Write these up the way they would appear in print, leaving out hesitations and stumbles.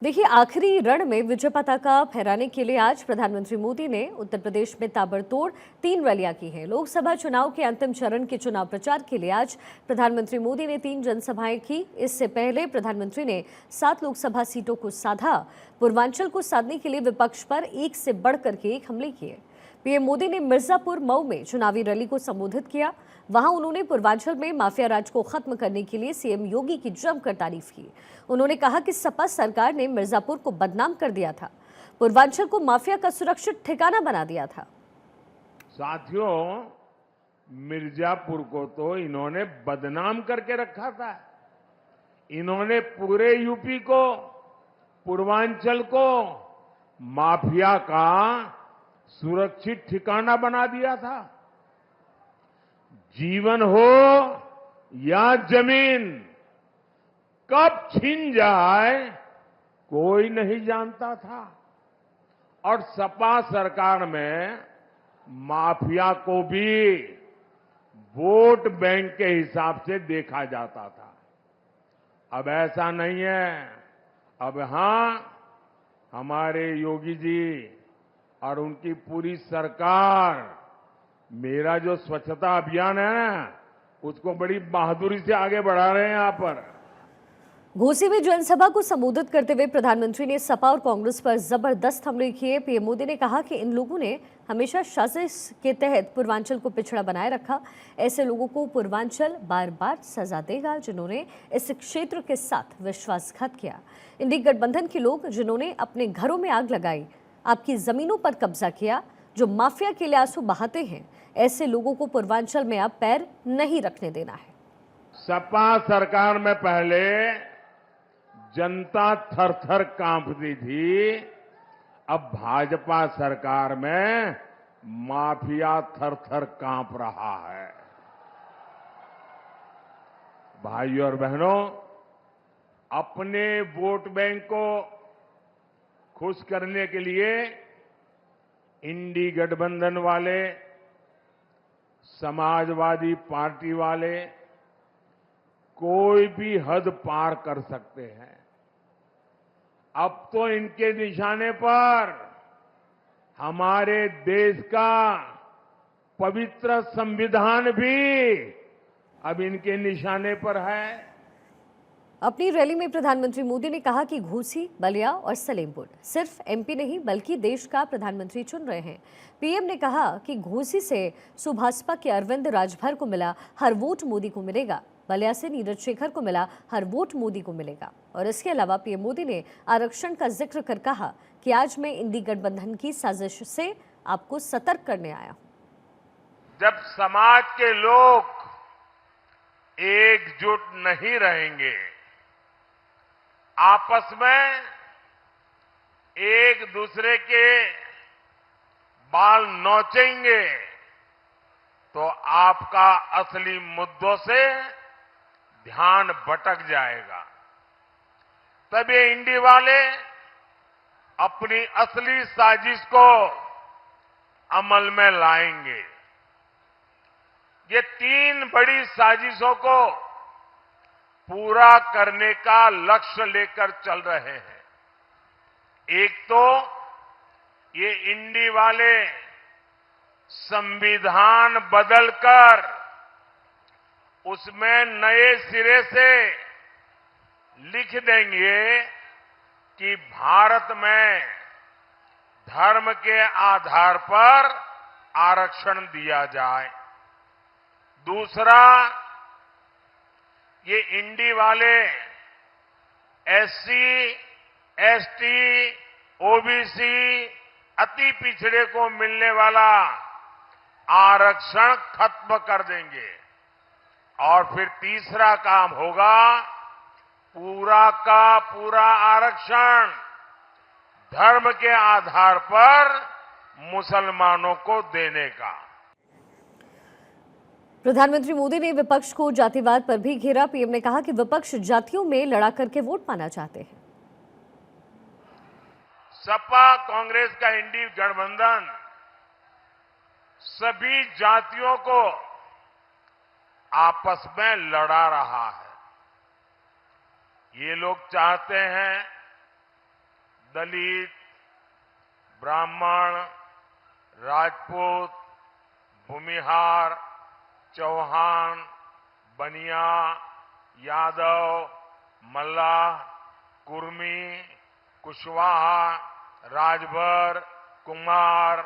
देखिए, आखिरी रण में विजय पताका फहराने के लिए आज प्रधानमंत्री मोदी ने उत्तर प्रदेश में ताबड़तोड़ 3 रैलियां की हैं। लोकसभा चुनाव के अंतिम चरण के चुनाव प्रचार के लिए आज प्रधानमंत्री मोदी ने 3 जनसभाएं की। इससे पहले प्रधानमंत्री ने 7 लोकसभा सीटों को साधा। पूर्वांचल को साधने के लिए विपक्ष पर एक से बढ़कर के एक हमले किए। पीएम मोदी ने मिर्जापुर मऊ में चुनावी रैली को संबोधित किया। वहां उन्होंने पूर्वांचल में माफिया राज को खत्म करने के लिए सीएम योगी की जमकर तारीफ की। उन्होंने कहा कि सपा सरकार ने मिर्जापुर को बदनाम कर दिया था, पूर्वांचल को माफिया का सुरक्षित ठिकाना बना दिया था। साथियों, मिर्जापुर को तो इन्होंने बदनाम करके रखा था। इन्होंने पूरे यूपी को, पूर्वांचल को माफिया का सुरक्षित ठिकाना बना दिया था। जीवन हो या जमीन, कब छीन जाए कोई नहीं जानता था। और सपा सरकार में माफिया को भी वोट बैंक के हिसाब से देखा जाता था। अब ऐसा नहीं है। अब हमारे योगी जी और उनकी पूरी सरकार मेरा जो स्वच्छता अभियान है ना, उसको बड़ी बहादुरी से आगे बढ़ा रहे हैं। यहाँ पर घोसी में जनसभा को संबोधित करते हुए प्रधानमंत्री ने सपा और कांग्रेस पर जबरदस्त हमले किए। पीएम मोदी ने कहा कि इन लोगों ने हमेशा साजिश के तहत पूर्वांचल को पिछड़ा बनाए रखा। ऐसे लोगों को पूर्वांचल बार बार सजा देगा जिन्होंने इस क्षेत्र के साथ विश्वासघात किया। इंडी गठबंधन के लोग जिन्होंने अपने घरों में आग लगाई, आपकी जमीनों पर कब्जा किया, जो माफिया के लिए आंसू बहाते हैं, ऐसे लोगों को पूर्वांचल में अब पैर नहीं रखने देना है। सपा सरकार में पहले जनता थर-थर कांपती थी, अब भाजपा सरकार में माफिया थर-थर कांप रहा है। भाइयों और बहनों, अपने वोट बैंक को खुश करने के लिए इंडी गठबंधन वाले, समाजवादी पार्टी वाले कोई भी हद पार कर सकते हैं। अब तो इनके निशाने पर हमारे देश का पवित्र संविधान भी अब इनके निशाने पर है। अपनी रैली में प्रधानमंत्री मोदी ने कहा कि घोसी, बलिया और सलेमपुर सिर्फ एमपी नहीं बल्कि देश का प्रधानमंत्री चुन रहे हैं। पीएम ने कहा कि घोसी से सुभाषपा के अरविंद राजभर को मिला हर वोट मोदी को मिलेगा, बलिया से नीरज शेखर को मिला हर वोट मोदी को मिलेगा। और इसके अलावा पीएम मोदी ने आरक्षण का जिक्र कर कहा कि आज मैं इंडी गठबंधन की साजिश से आपको सतर्क करने आया हूं। जब समाज के लोग एकजुट नहीं रहेंगे, आपस में एक दूसरे के बाल नोचेंगे, तो आपका असली मुद्दों से ध्यान भटक जाएगा। तब ये इंडी वाले अपनी असली साजिश को अमल में लाएंगे। ये 3 बड़ी साजिशों को पूरा करने का लक्ष्य लेकर चल रहे हैं। एक तो ये इंडी वाले संविधान बदलकर उसमें नए सिरे से लिख देंगे कि भारत में धर्म के आधार पर आरक्षण दिया जाए। दूसरा, ये इंडी वाले एससी, एसटी, ओबीसी, अति पिछड़े को मिलने वाला आरक्षण खत्म कर देंगे। और फिर तीसरा काम होगा पूरा का पूरा आरक्षण धर्म के आधार पर मुसलमानों को देने का। प्रधानमंत्री मोदी ने विपक्ष को जातिवाद पर भी घेरा। पीएम ने कहा कि विपक्ष जातियों में लड़ा करके वोट पाना चाहते हैं। सपा कांग्रेस का इंडी गठबंधन सभी जातियों को आपस में लड़ा रहा है। ये लोग चाहते हैं दलित, ब्राह्मण, राजपूत, भूमिहार, चौहान, बनिया, यादव, मल्लाह, कुर्मी, कुशवाहा, राजभर, कुमार,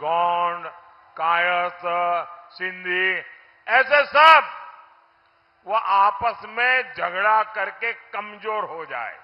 गोंड, कायस्थ, सिंधी, ऐसे सब वो आपस में झगड़ा करके कमजोर हो जाए।